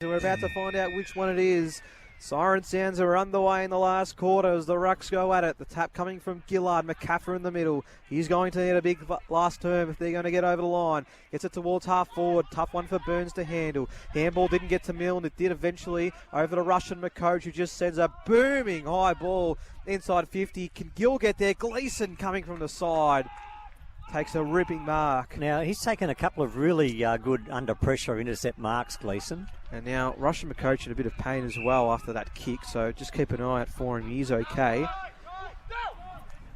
We're about to find out which one it is. Siren sounds are underway in the last quarter as the Rucks go at it. The tap coming from Gillard, McCaffrey in the middle. He's going to need a big last term if they're going to get over the line. Gets it towards half forward. Tough one for Burns to handle. Handball didn't get to Milne. It did eventually over to Russian McCoach, who just sends a booming high ball inside 50. Can Gill get there? Gleeson coming from the side. Takes a ripping mark. Now, he's taken a couple of really good under pressure intercept marks, Gleeson. And now Russian McCoach in a bit of pain as well after that kick, so just keep an eye out for him. He's okay.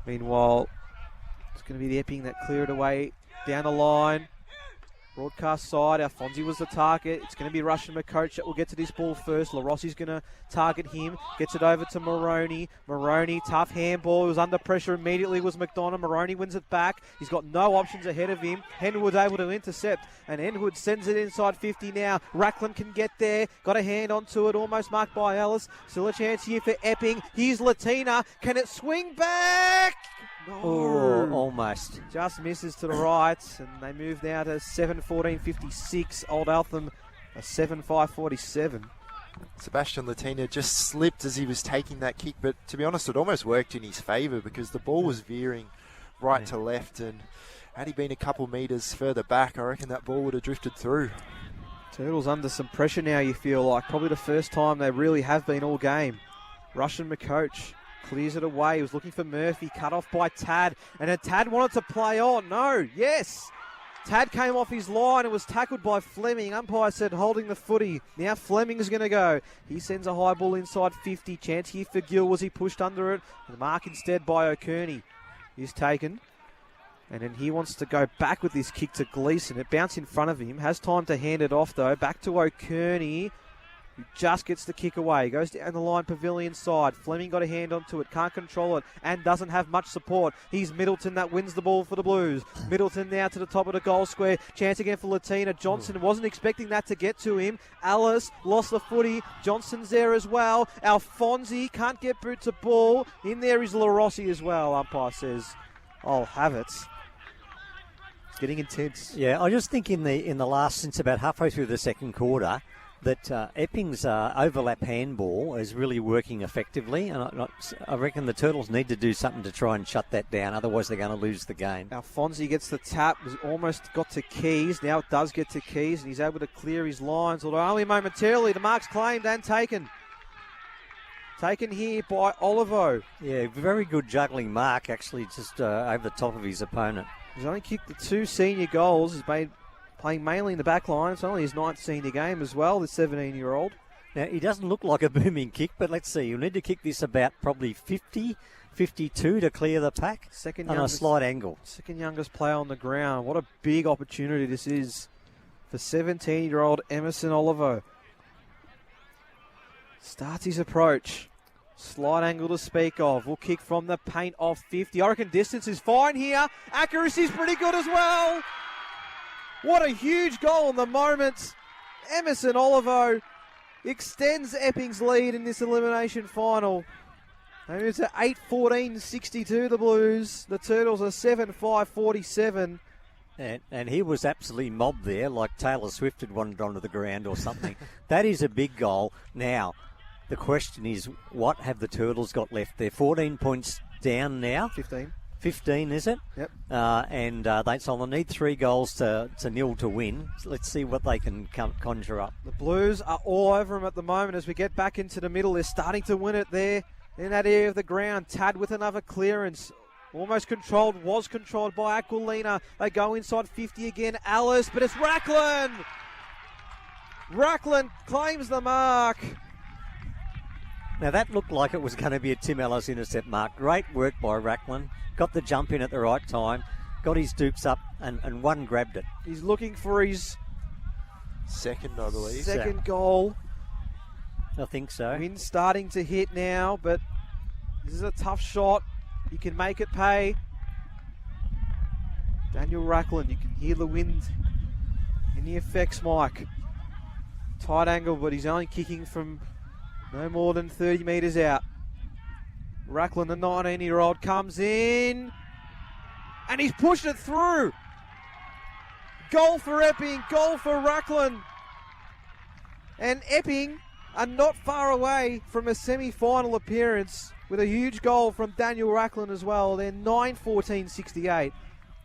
Meanwhile, it's going to be the Epping that clear it away down the line. Broadcast side, Alfonsi was the target. It's going to be Russian McCoach that will get to this ball first. LaRossi's going to target him. Gets it over to Moroney. Moroney, tough handball. He was under pressure immediately, was McDonough. Moroney wins it back. He's got no options ahead of him. Henwood's able to intercept, and Henwood sends it inside 50 now. Racklin can get there. Got a hand onto it, almost marked by Ellis. Still a chance here for Epping. Here's Latina. Can it swing back? No. Oh, almost. Just misses to the right, and they move now to 7:14.56. Old Eltham, a 7:5.47. Sebastian Latina just slipped as he was taking that kick, but to be honest, it almost worked in his favour because the ball was veering right to left, and had he been a couple metres further back, I reckon that ball would have drifted through. Turtles under some pressure now, you feel like. Probably the first time they really have been all game. Russian McCoach clears it away. He was looking for Murphy, cut off by Tad. And then Tad wanted to play on. No, yes. Tad came off his line and was tackled by Fleming. Umpire said holding the footy. Now Fleming's going to go. He sends a high ball inside 50. Chance here for Gill. Was he pushed under it? The mark instead by O'Kearney is taken. And then he wants to go back with this kick to Gleeson. It bounced in front of him. Has time to hand it off though. Back to O'Kearney, who just gets the kick away. Goes down the line, pavilion side. Fleming got a hand onto it, can't control it, and doesn't have much support. He's Middleton that wins the ball for the Blues. Middleton now to the top of the goal square. Chance again for Latina. Johnson wasn't expecting that to get to him. Alice lost the footy. Johnson's there as well. Alfonsi can't get boot to ball. In there is LaRossi as well, umpire says. I'll have it. It's getting intense. Yeah, I just think in the last, since about halfway through the second quarter, that Epping's overlap handball is really working effectively, and I reckon the Turtles need to do something to try and shut that down, otherwise they're going to lose the game. Alfonsi gets the tap, was almost got to Keys, now it does get to Keys, and he's able to clear his lines, although only momentarily. The mark's claimed and taken. Taken here by Olivo. Yeah, very good juggling mark, actually, just over the top of his opponent. He's only kicked the 2 senior goals, he's made playing mainly in the back line. It's only his 9th senior game as well, the 17-year-old. Now, he doesn't look like a booming kick, but let's see. You'll need to kick this about probably 50, 52 to clear the pack on a slight angle. Second youngest player on the ground. What a big opportunity this is for 17-year-old Emerson Olivo. Starts his approach. Slight angle to speak of. Will kick from the paint off 50. I reckon distance is fine here. Accuracy's pretty good as well. What a huge goal in the moment. Emerson Olivo extends Epping's lead in this elimination final. They move to 8:14.62, the Blues. The Turtles are 7:5.47. And he was absolutely mobbed there, like Taylor Swift had wandered onto the ground or something. That is a big goal. Now, the question is, what have the Turtles got left? They're 14 points down now. 15, is it? Yep. And they'll need 3 goals to nil to win. So let's see what they can conjure up. The Blues are all over them at the moment as we get back into the middle. They're starting to win it there in that area of the ground. Tad with another clearance. Almost controlled, was controlled by Aquilina. They go inside 50 again. Alice, but it's Racklin. Racklin claims the mark. Now that looked like it was going to be a Tim Ellis intercept mark. Great work by Racklin. Got the jump in at the right time. Got his dukes up and one grabbed it. He's looking for his second, I believe. Second goal. I think so. Wind's starting to hit now, but this is a tough shot. You can make it pay. Daniel Racklin, you can hear the wind in the effects mic. Tight angle, but he's only kicking from no more than 30 metres out. Racklin, the 19-year-old, comes in, and he's pushed it through. Goal for Epping, goal for Racklin. And Epping are not far away from a semi-final appearance with a huge goal from Daniel Racklin as well. They're 9-14-68.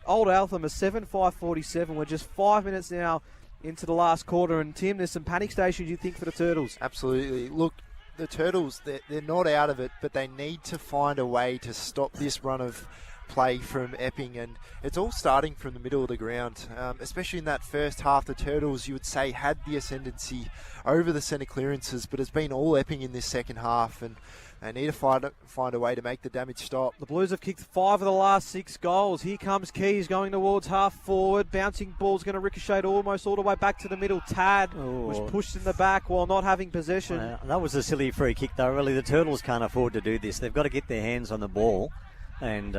Old Eltham are 7-5-47. We're just 5 minutes now into the last quarter. And Tim, there's some panic stations you think for the Turtles. Absolutely. Look, the Turtles, they're not out of it, but they need to find a way to stop this run of play from Epping, and it's all starting from the middle of the ground, especially in that first half. The Turtles, you would say, had the ascendancy over the centre clearances, but it's been all Epping in this second half, and they need to find a way to make the damage stop. The Blues have kicked 5 of the last 6 goals. Here comes Keys going towards half forward. Bouncing ball's going to ricochet almost all the way back to the middle. Tad was pushed in the back while not having possession. That was a silly free kick, though. Really, the Turtles can't afford to do this. They've got to get their hands on the ball, and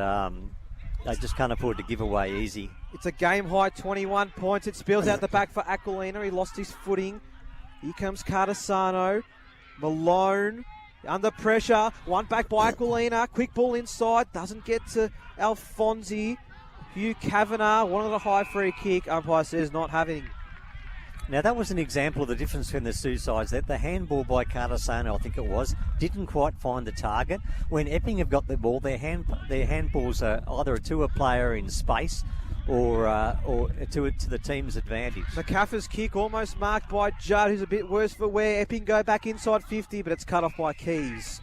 they just can't afford to give away easy. It's a game-high 21 points. It spills out the back for Aquilina. He lost his footing. Here comes Cardasano. Malone under pressure. One back by Aquilina. Quick ball inside. Doesn't get to Alfonsi. Hugh Kavanagh wanted a high free kick. Umpire says not having. Now, that was an example of the difference between the two sides. That the handball by Cardasano, I think it was, didn't quite find the target. When Epping have got the ball, their handballs are either to a player in space or to the team's advantage. McCaffer's kick almost marked by Judd, who's a bit worse for wear. Epping go back inside 50, but it's cut off by Keys.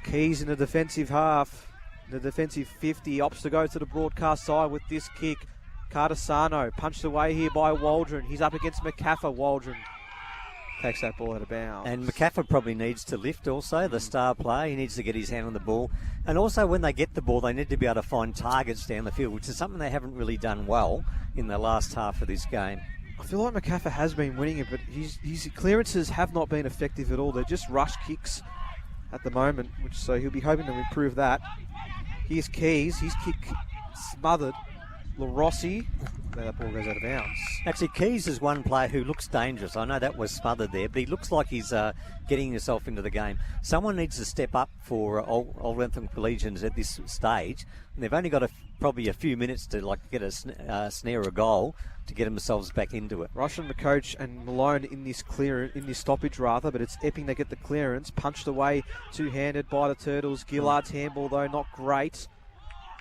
Keys in the defensive half. The defensive 50 opts to go to the broadcast side with this kick. Cardasano punched away here by Waldron. He's up against McCaffer. Waldron takes that ball out of bounds. And McCaffer probably needs to lift also, the star player. He needs to get his hand on the ball. And also when they get the ball, they need to be able to find targets down the field, which is something they haven't really done well in the last half of this game. I feel like McCaffer has been winning it, but his clearances have not been effective at all. They're just rush kicks at the moment, so he'll be hoping to improve that. Here's Keys. His kick smothered. LaRossi. That ball goes out of bounds. Actually, Keys is one player who looks dangerous. I know that was smothered there, but he looks like he's getting himself into the game. Someone needs to step up for Old Eltham Collegians at this stage. And they've only got probably a few minutes to get a snare a goal to get themselves back into it. Russian, McCoach and Malone in this stoppage rather, but it's Epping they get the clearance. Punched away two-handed by the Turtles. Gillard's handball though not great.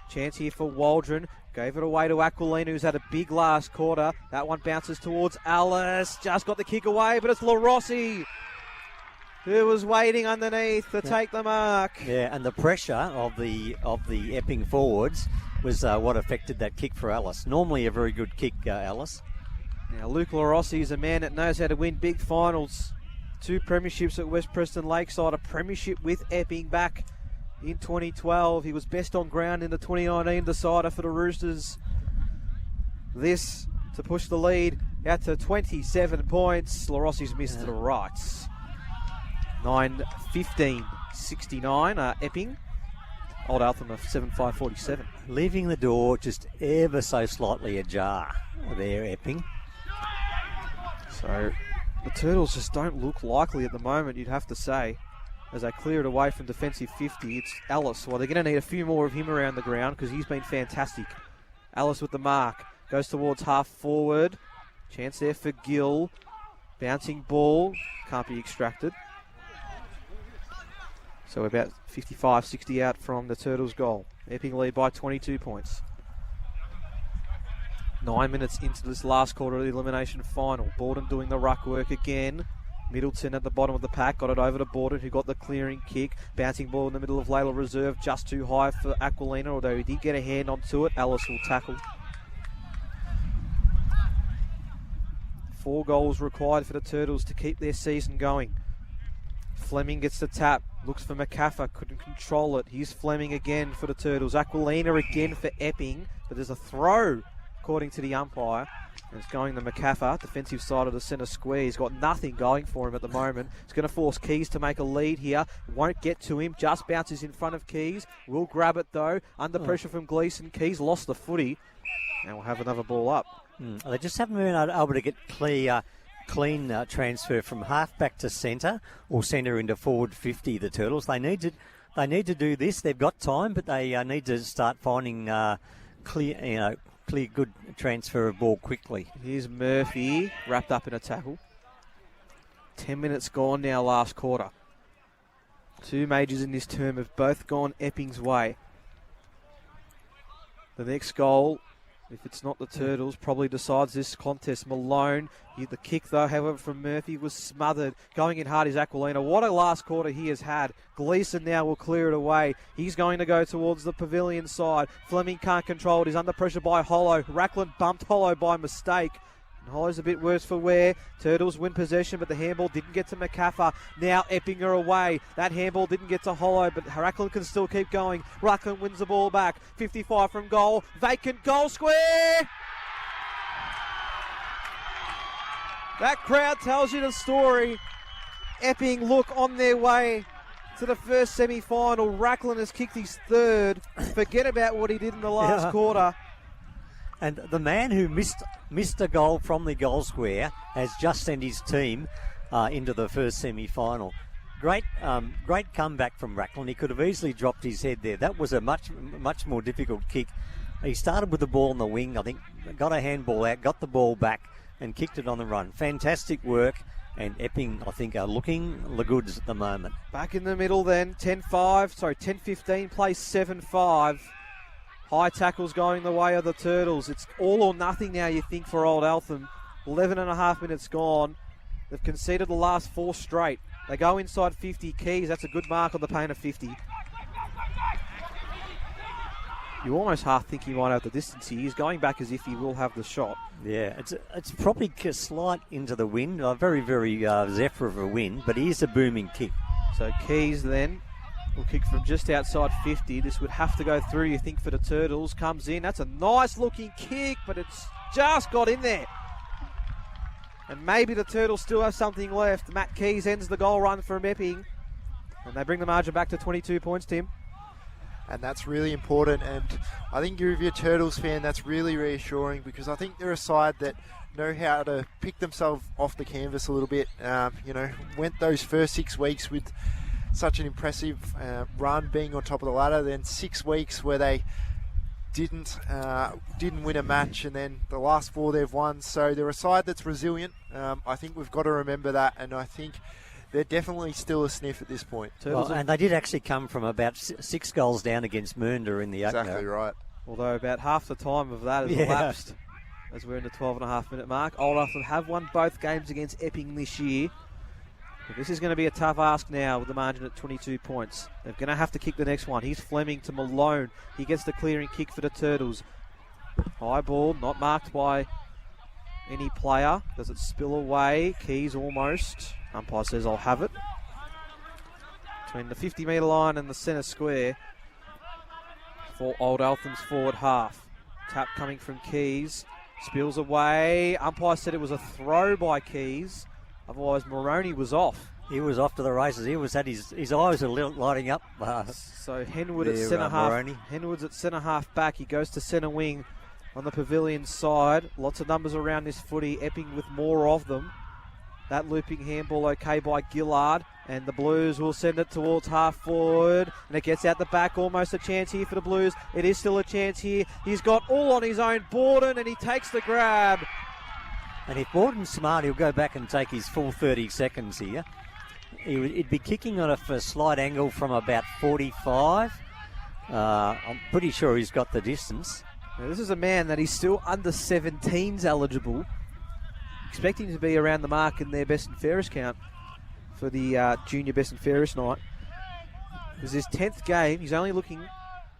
Chance here for Waldron. Gave it away to Aquilina, who's had a big last quarter. That one bounces towards Alice. Just got the kick away, but it's LaRossi who was waiting underneath to take the mark. Yeah, and the pressure of the Epping forwards was what affected that kick for Alice. Normally a very good kick, Alice. Now, Luke LaRossi is a man that knows how to win big finals. 2 premierships at West Preston Lakeside, a premiership with Epping back in 2012. He was best on ground in the 2019 decider for the Roosters. This to push the lead out to 27 points. LaRossi's missed to the right. 9-15-69 Epping. Old Eltham of 7-5-47. Leaving the door just ever so slightly ajar there, Epping. So the Turtles just don't look likely at the moment, you'd have to say. As they clear it away from defensive 50, it's Ellis. Well, they're going to need a few more of him around the ground because he's been fantastic. Ellis with the mark. Goes towards half forward. Chance there for Gill. Bouncing ball. Can't be extracted. So about 55-60 out from the Turtles' goal. Epping lead by 22 points. 9 minutes into this last quarter of the elimination final. Borden doing the ruck work again. Middleton at the bottom of the pack, got it over to Borden, who got the clearing kick. Bouncing ball in the middle of Layla Reserve, just too high for Aquilina, although he did get a hand onto it. Ellis will tackle. 4 goals required for the Turtles to keep their season going. Fleming gets the tap, looks for McCaffer, couldn't control it. Here's Fleming again for the Turtles. Aquilina again for Epping, but there's a throw, according to the umpire. And it's going to McCaffer, defensive side of the centre square. He's got nothing going for him at the moment. It's going to force Keys to make a lead here. Won't get to him, just bounces in front of Keys. Will grab it though, under pressure from Gleeson. Keys lost the footy, and we'll have another ball up. They just haven't been able to get clean transfer from half back to centre or centre into forward 50, the Turtles. They need to do this. They've got time, but they need to start finding clear good transfer of ball quickly. Here's Murphy, wrapped up in a tackle. 10 minutes gone now, last quarter. Two majors in this term have both gone Epping's way. The next goal, if it's not the Turtles, probably decides this contest. Malone, the kick though, however, from Murphy was smothered. Going in hard is Aquilina. What a last quarter he has had. Gleeson now will clear it away. He's going to go towards the pavilion side. Fleming can't control it. He's under pressure by Hollow. Racklin bumped Hollow by mistake. And Hollow's a bit worse for wear. Turtles win possession, but the handball didn't get to McCaffer. Now Epping are away. That handball didn't get to Hollow, but Racklin can still keep going. Racklin wins the ball back. 55 from goal. Vacant goal square! That crowd tells you the story. Epping look on their way to the first semi-final. Racklin has kicked his third. Forget about what he did in the last quarter. And the man who missed a goal from the goal square has just sent his team into the first semi-final. Great comeback from Racklin. He could have easily dropped his head there. That was a much more difficult kick. He started with the ball on the wing, I think, got a handball out, got the ball back and kicked it on the run. Fantastic work. And Epping, I think, are looking the goods at the moment. Back in the middle then, 10-15, plays 7-5. High tackles going the way of the Turtles. It's all or nothing now, you think, for Old Eltham. 11 and a half minutes gone. They've conceded the last 4 straight. They go inside 50. Keys, that's a good mark on the paint of 50. You almost half think he might have the distance here. He's going back as if he will have the shot. Yeah, it's probably a slight into the wind. A very, very zephyr of a wind, but it is a booming kick. So Keys then will kick from just outside 50. This would have to go through, you think, for the Turtles. Comes in. That's a nice looking kick, but it's just got in there. And maybe the Turtles still have something left. Matt Keys ends the goal run from Epping. And they bring the margin back to 22 points, Tim. And that's really important. And I think if you're a Turtles fan, that's really reassuring, because I think they're a side that know how to pick themselves off the canvas a little bit. Went those first 6 weeks with such an impressive run, being on top of the ladder, then 6 weeks where they didn't win a match, and then the last 4 they've won. So they're a side that's resilient. I think we've got to remember that, and I think they're definitely still a sniff at this point. And they did actually come from about 6 goals down against Mernda in the opener. Exactly right. Although about half the time of that has elapsed as we're in the 12.5-minute mark. Old Eltham have won both games against Epping this year. But this is going to be a tough ask now with the margin at 22 points. They're going to have to kick the next one. Here's Fleming to Malone. He gets the clearing kick for the Turtles. High ball, not marked by any player. Does it spill away? Keys almost. Umpire says, I'll have it. Between the 50-metre line and the centre square for Old Eltham's forward half. Tap coming from Keys. Spills away. Umpire said it was a throw by Keys. Otherwise, Moroney was off. He was off to the races. He was at his eyes are lighting up. So Henwood at centre half. Henwood's at centre half back. He goes to centre wing on the pavilion side. Lots of numbers around this footy. Epping with more of them. That looping handball okay by Gillard. And the Blues will send it towards half forward. And it gets out the back. Almost a chance here for the Blues. It is still a chance here. He's got all on his own. Borden, and he takes the grab. And if Borden's smart, he'll go back and take his full 30 seconds here. He'd be kicking on a slight angle from about 45. I'm pretty sure he's got the distance. Now, this is a man that he's still under 17s eligible. Expecting to be around the mark in their best and fairest count for the junior best and fairest night. This is his 10th game. He's only looking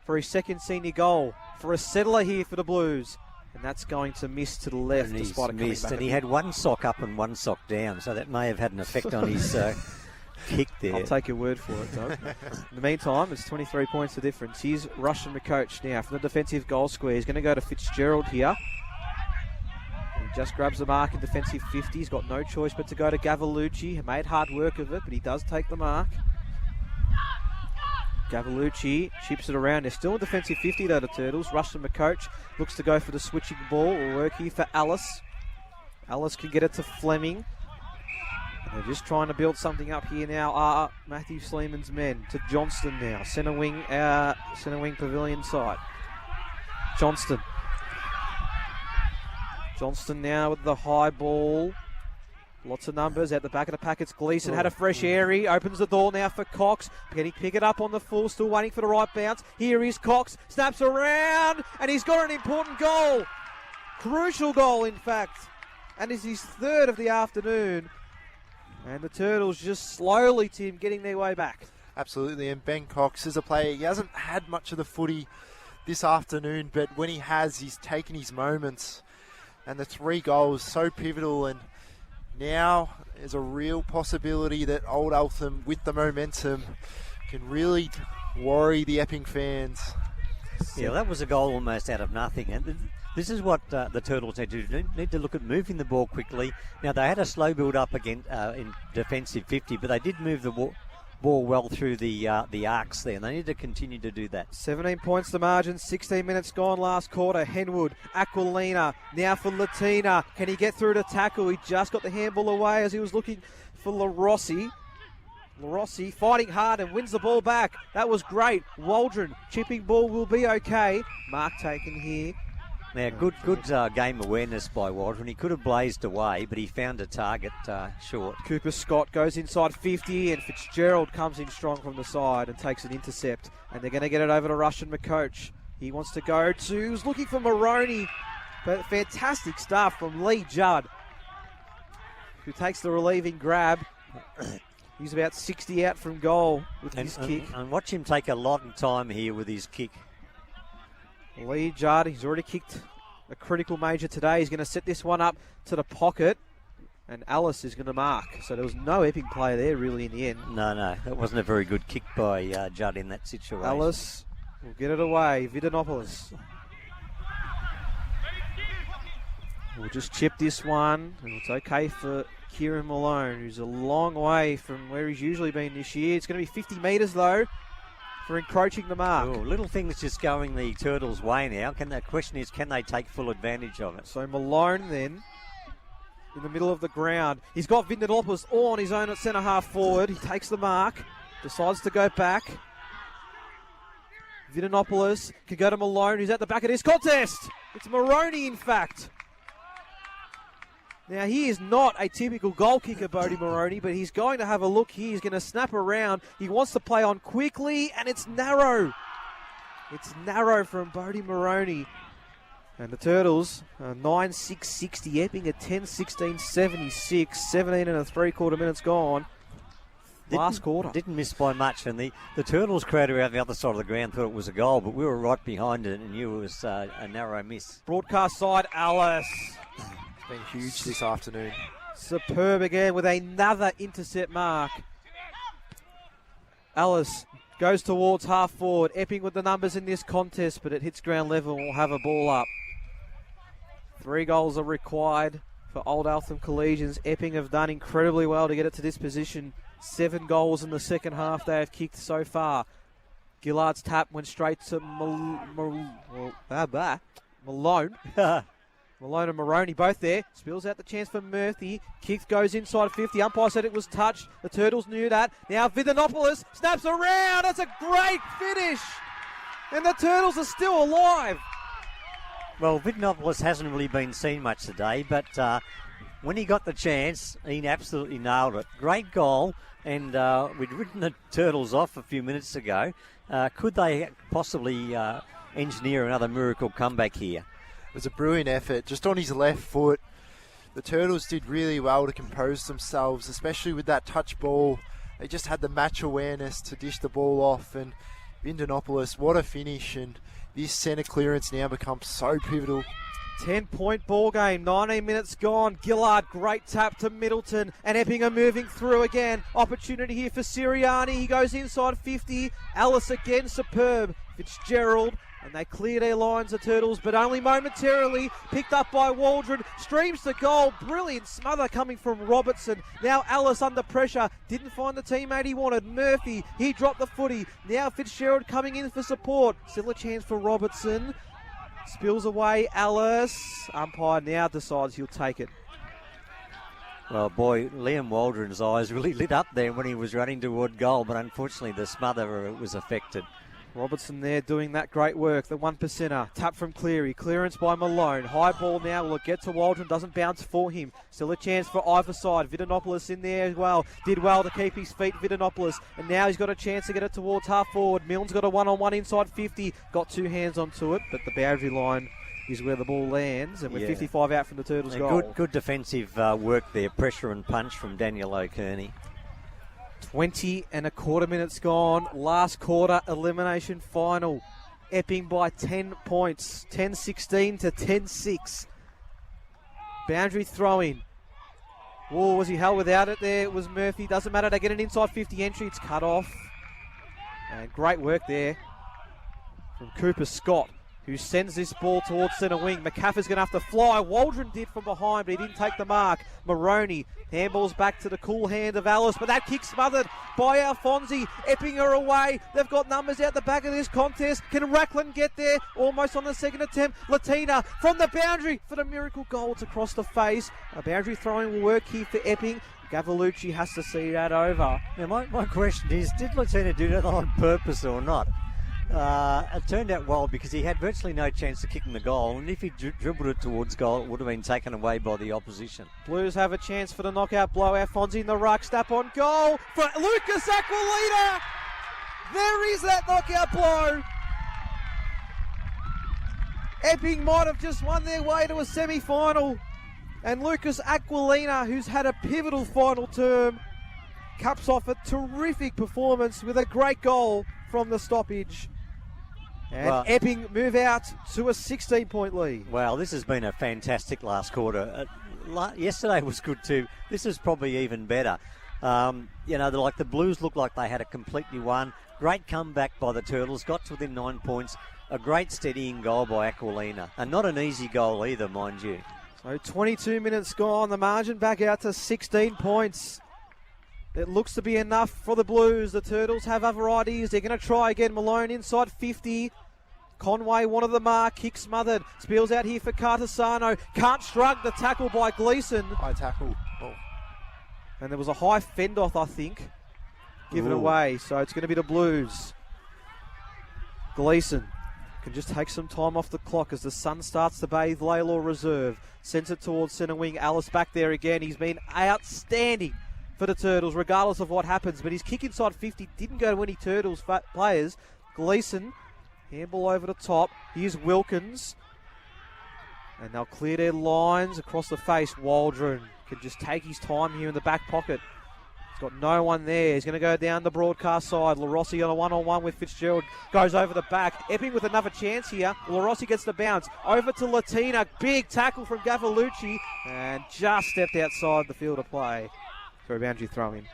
for his second senior goal. For a settler here for the Blues. And that's going to miss to the left, and despite it coming back. And he had one sock up and one sock down, so that may have had an effect on his kick there. I'll take your word for it, Doug. In the meantime, it's 23 points the difference. Here's Russian McCoach now from the defensive goal square. He's going to go to Fitzgerald here. He just grabs the mark in defensive 50. He's got no choice but to go to Gavalucci. He made hard work of it, but he does take the mark. Gavalucci chips it around. They're still in defensive 50 though, the Turtles. Russian McCoach looks to go for the switching ball. Will work here for Alice. Alice can get it to Fleming. And they're just trying to build something up here now. Matthew Sleeman's men to Johnston now. Centre wing pavilion side. Johnston now with the high ball. Lots of numbers at the back of the pack. It's Gleeson. Had a fresh airy. Opens the door now for Cox. Can he pick it up on the full? Still waiting for the right bounce. Here is Cox. Snaps around. And he's got an important goal. Crucial goal, in fact. And it's his third of the afternoon. And the Turtles just slowly, Tim, getting their way back. Absolutely. And Ben Cox is a player. He hasn't had much of the footy this afternoon, but when he has, he's taken his moments. And the 3 goals, so pivotal. And now there's a real possibility that Old Eltham, with the momentum, can really worry the Epping fans. Yeah, that was a goal almost out of nothing. And this is what the Turtles need to do. Need to look at moving the ball quickly. Now, they had a slow build-up again in defensive 50, but they did move the ball well through the arcs there, and they need to continue to do that. 17 points the margin, 16 minutes gone last quarter. Henwood, Aquilina, now for Latina. Can he get through to tackle? He just got the handball away as he was looking for LaRossi. LaRossi fighting hard and wins the ball back. That was great. Waldron, chipping ball will be okay. Mark taken here. Now, good game awareness by Waldron. He could have blazed away, but he found a target short. Cooper Scott goes inside 50, and Fitzgerald comes in strong from the side and takes an intercept. And they're going to get it over to Russian McCoach. He wants to go to, he's looking for Moroney. But fantastic stuff from Lee Judd, who takes the relieving grab. He's about 60 out from goal with his kick. And watch him take a lot of time here with his kick. Lee Judd, he's already kicked a critical major today. He's going to set this one up to the pocket, and Alice is going to mark. So there was no Epping play there, really, in the end. No, that wasn't a very good kick by Judd in that situation. Alice will get it away. Vidanopoulos will just chip this one, and it's okay for Kieran Malone, who's a long way from where he's usually been this year. It's going to be 50 metres, though, for encroaching the mark. Oh, little things just going the Turtles' way now. The question is, can they take full advantage of it? So Malone then, in the middle of the ground. He's got Vidanopoulos all on his own at centre-half forward. He takes the mark, decides to go back. Vidanopoulos can go to Malone, who's at the back of this contest. It's Moroney, in fact. Now, he is not a typical goal kicker, Bodie Moroney, but he's going to have a look here. He's going to snap around. He wants to play on quickly, and it's narrow. It's narrow from Bodie Moroney. And the Turtles, 9-6-60, Epping at 10-16-76, 17 and a three-quarter minutes gone. Last quarter. Didn't miss by much, and the Turtles crowd around the other side of the ground thought it was a goal, but we were right behind it and knew it was a narrow miss. Broadcast side, Alice. Been huge this afternoon. Superb again with another intercept mark. Alice goes towards half forward. Epping with the numbers in this contest, but it hits ground level and will have a ball up. 3 goals are required for Old Eltham Collegians. Epping have done incredibly well to get it to this position. 7 goals in the second half they have kicked so far. Gillard's tap went straight to Malone. Malone and Moroney both there. Spills out the chance for Murphy. Kick goes inside 50. Umpire said it was touched. The Turtles knew that. Now Vidanopoulos snaps around. That's a great finish. And the Turtles are still alive. Well, Vidanopoulos hasn't really been seen much today, but when he got the chance, he absolutely nailed it. Great goal, and we'd written the Turtles off a few minutes ago. Could they possibly engineer another miracle comeback here? It was a brilliant effort, just on his left foot. The Turtles did really well to compose themselves, especially with that touch ball. They just had the match awareness to dish the ball off, and Vidanopoulos, what a finish, and this centre clearance now becomes so pivotal. 10-point ball game, 19 minutes gone. Gillard, great tap to Middleton, and Epping are moving through again. Opportunity here for Sirianni. He goes inside 50. Alice again, superb. Fitzgerald, and they clear their lines, the Turtles, but only momentarily. Picked up by Waldron, streams to goal. Brilliant smother coming from Robertson. Now Alice under pressure, didn't find the teammate he wanted. Murphy, he dropped the footy. Now Fitzgerald coming in for support. Still a chance for Robertson. Spills away Alice. Umpire now decides he'll take it. Well, boy, Liam Waldron's eyes really lit up there when he was running toward goal, but unfortunately the smother was affected. Robertson there doing that great work, the 1%er. Tap from Cleary, clearance by Malone. High ball now, will it get to Waldron? Doesn't bounce for him. Still a chance for either side. Vidanopoulos in there as well. Did well to keep his feet, Vidanopoulos. And now he's got a chance to get it towards half forward. Milne's got a one-on-one inside 50. Got two hands onto it, but the boundary line is where the ball lands. And we're 55 out from the Turtles' goal. Good defensive work there. Pressure and punch from Daniel O'Kearney. 20 and a quarter minutes gone. Last quarter elimination final. Epping by 10 points. 10-16 to 10-6. Boundary throw-in. Whoa, was he held without it there? It was Murphy. Doesn't matter. They get an inside 50 entry. It's cut off. And great work there from Cooper Scott, who sends this ball towards centre wing. McCaffrey's going to have to fly. Waldron did from behind, but he didn't take the mark. Maroney handballs back to the cool hand of Alice, but that kick smothered by Alfonsi. Epping are away. They've got numbers out the back of this contest. Can Racklin get there? Almost on the second attempt. Latina from the boundary for the miracle goal. It's across the face. A boundary throwing will work here for Epping. Gavalucci has to see that over. Now, my question is, did Latina do that on purpose or not? It turned out well because he had virtually no chance of kicking the goal, and if he dribbled it towards goal, it would have been taken away by the opposition. Blues have a chance for the knockout blow. Alfonsi in the ruck, snap on goal for Lucas Aquilina. There is that knockout blow. Epping might have just won their way to a semi-final, and Lucas Aquilina, who's had a pivotal final term, caps off a terrific performance with a great goal from the stoppage. And Epping move out to a 16-point lead. Well, this has been a fantastic last quarter. Yesterday was good too. This is probably even better. The Blues looked like they had it completely won. Great comeback by the Turtles. Got to within 9 points. A great steadying goal by Aquilina. And not an easy goal either, mind you. So 22 minutes gone. The margin back out to 16 points. It looks to be enough for the Blues. The Turtles have other ideas. They're going to try again. Malone inside 50. Conway wanted the mark. Kick smothered. Spills out here for Cartasano. Can't shrug the tackle by Gleeson. High tackle. Oh. And there was a high fend-off, I think, given away. So it's going to be the Blues. Gleeson can just take some time off the clock as the sun starts to bathe Laylaw Reserve. Sends it towards centre wing. Alice back there again. He's been outstanding for the Turtles, regardless of what happens. But his kick inside 50 didn't go to any Turtles players. Gleeson, handball over the top. Here's Wilkins. And they'll clear their lines across the face. Waldron can just take his time here in the back pocket. He's got no one there. He's going to go down the broadcast side. LaRossi on a one-on-one with Fitzgerald. Goes over the back. Epping with another chance here. LaRossi gets the bounce. Over to Latina. Big tackle from Gavalucci. And just stepped outside the field of play. For a boundary throw-in.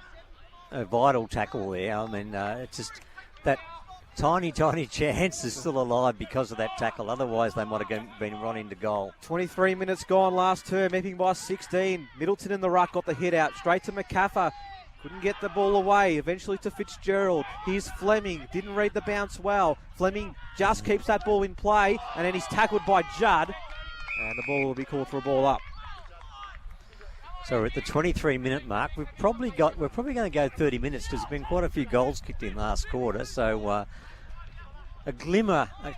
A vital tackle there. I mean, it's just that tiny chance is still alive because of that tackle. Otherwise, they might have been run into goal. 23 minutes gone last term. Epping by 16. Middleton in the ruck got the hit out. Straight to McCaffer. Couldn't get the ball away. Eventually to Fitzgerald. Here's Fleming. Didn't read the bounce well. Fleming just keeps that ball in play. And then he's tackled by Judd. And the ball will be called for a ball up. So we're at the 23-minute mark. We're probably going to go 30 minutes because there's been quite a few goals kicked in last quarter. So a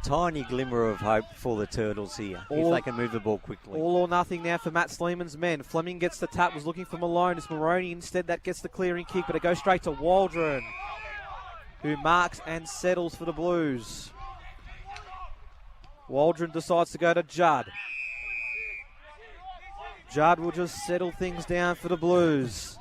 tiny glimmer of hope for the Turtles here if they can move the ball quickly. All or nothing now for Matt Sleeman's men. Fleming gets the tap, was looking for Malone. It's Maroney instead that gets the clearing kick, but it goes straight to Waldron, who marks and settles for the Blues. Waldron decides to go to Judd. Judd will just settle things down for the Blues.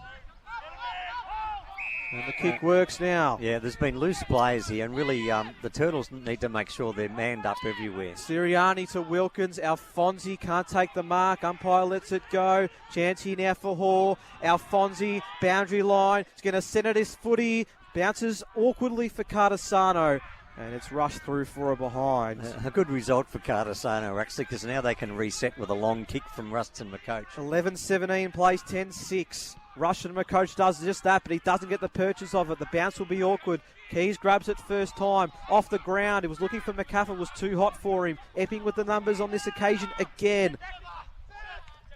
And the kick works now. Yeah, there's been loose players here, and really the Turtles need to make sure they're manned up everywhere. Sirianni to Wilkins. Alfonsi can't take the mark. Umpire lets it go. Chance here now for Hall. Alfonsi, boundary line. He's going to centre this footy. Bounces awkwardly for Cartasano. And it's rushed through for a behind. A good result for Cartasano, actually, because now they can reset with a long kick from Rustin McCoach. 11-17 plays 10-6. Rustin McCoach does just that, but he doesn't get the purchase of it. The bounce will be awkward. Keys grabs it first time. Off the ground. He was looking for McCaffrey. Was too hot for him. Epping with the numbers on this occasion again.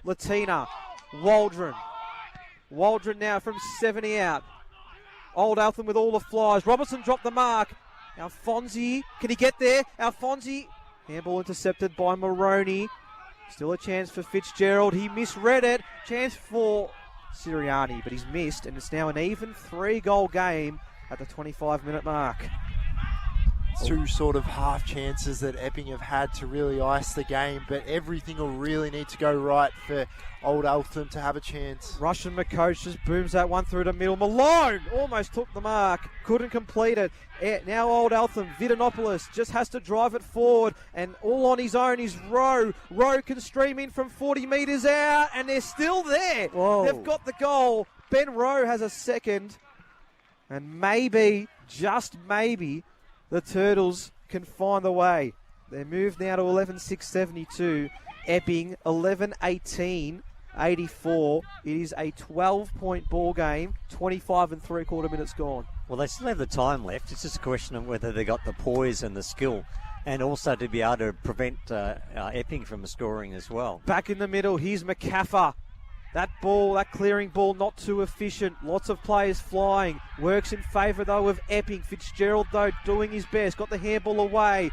Latina. Waldron. Waldron now from 70 out. Old Eltham with all the flies. Robertson dropped the mark. Alfonsi, can he get there? Alfonsi, handball intercepted by Moroney. Still a chance for Fitzgerald. He misread it. Chance for Sirianni, but he's missed, and it's now an even 3-goal game at the 25-minute mark. Two sort of half chances that Epping have had to really ice the game, but everything will really need to go right for Old Eltham to have a chance. Russian McCoach just booms that one through the middle. Malone almost took the mark, couldn't complete it. Now Old Eltham, Vidanopoulos just has to drive it forward, and all on his own is Rowe. Rowe can stream in from 40 metres out, and they're still there. Whoa. They've got the goal. Ben Rowe has a second, and maybe, just maybe, the Turtles can find the way. They move now to 11-6-72. Epping 11-18-84. It is a 12-point ball game. 25 and 3/4 minutes gone. Well, they still have the time left. It's just a question of whether they got the poise and the skill, and also to be able to prevent Epping from scoring as well. Back in the middle, here's McCaffer. That ball, that clearing ball, not too efficient. Lots of players flying. Works in favour, though, of Epping. Fitzgerald, though, doing his best. Got the handball away.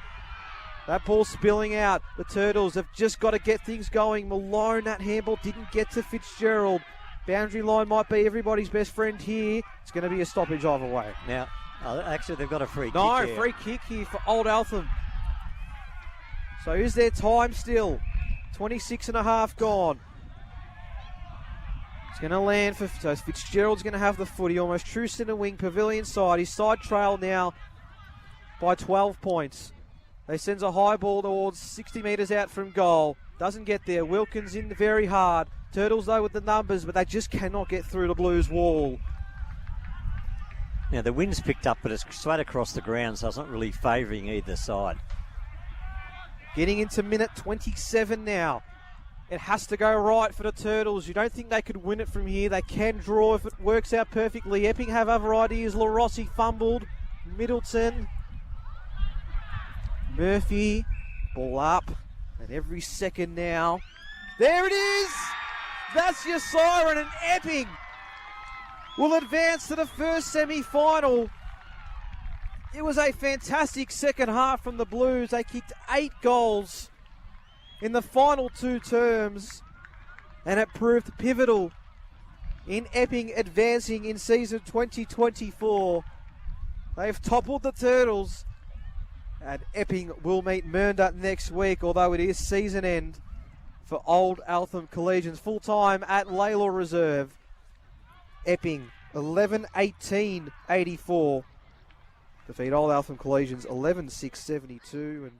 That ball spilling out. The Turtles have just got to get things going. Malone, that handball didn't get to Fitzgerald. Boundary line might be everybody's best friend here. It's going to be a stoppage either way. Now, actually, they've got a free kick here. No, free kick here for Old Eltham. So is there time still? 26 and a half gone. It's going to land for, so Fitzgerald's going to have the footy, almost true centre wing, pavilion side. His side trail now by 12 points. They sends a high ball towards 60 metres out from goal. Doesn't get there. Wilkins in very hard. Turtles, though, with the numbers, but they just cannot get through the Blues' wall. Now, the wind's picked up, but it's straight across the ground, so it's not really favouring either side. Getting into minute 27 now. It has to go right for the Turtles. You don't think they could win it from here. They can draw if it works out perfectly. Epping have other ideas. LaRossi fumbled. Middleton. Murphy. Ball up. And every second now. There it is! That's your siren, and Epping will advance to the first semi-final. It was a fantastic second half from the Blues. They kicked 8 goals in the final 2 terms, and it proved pivotal in Epping advancing in season 2024. They've toppled the Turtles, and Epping will meet Mernda next week, although it is season end for Old Eltham Collegians. Full time at Laylaw Reserve. Epping 11-18-84. Defeat Old Eltham Collegians 11-6-72, and